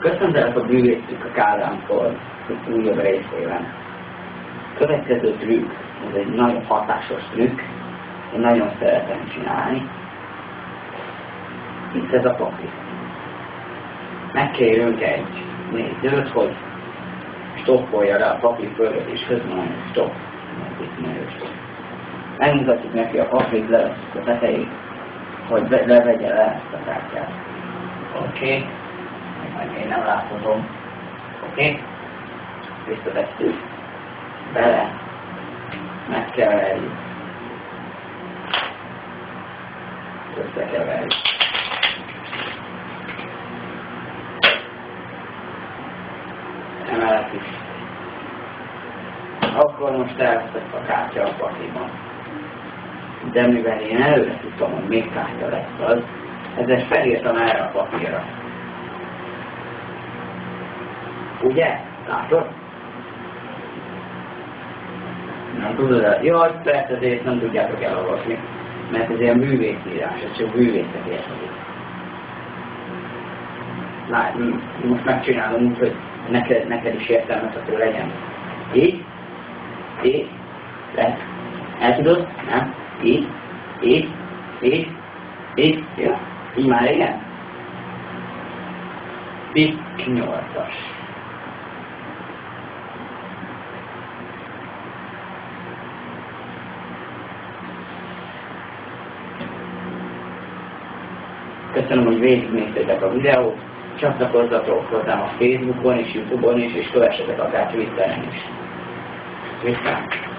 Köszöntelek a bűvésztük a Kádárkor újabb részében. Következő trükk, ez egy nagyon hatásos trükk, én nagyon szeretem csinálni. Itt ez a papír. Megkérünk egy nézőt, hogy stoppolja rá a papír földet, és közben mondja, stopp. Megmutatjuk neki a papírt, leveszünk a tetejét, hogy levegye le ezt a kártyát. Oké. Majd én nem láthatom. Oké? Visszatesszük. Bele. Megkeverjük. Összekeverjük. Emeletük. Akkor most elveszett a kártya a pakliban. De mivel én előre tudtam, hogy még kártya lesz az, ezzel felírtam erre a papírra. Ugye? Látod? Nem tudod el? Jaj, persze, ezért nem tudjátok elolvasni, mert ez ilyen művészírás, ez csak művészek értezik. Lát, most megcsinálom úgy, hogy neked is értelmezhető legyen. Így, lesz. El tudod? Nem? Így, ja. Így már igen? Pikk 8-as. Köszönöm, hogy végignéztétek a videót, csatlakozzatok hozzám a Facebookon és YouTube-on is, és kövessetek akár Twitteren is. Viszlát!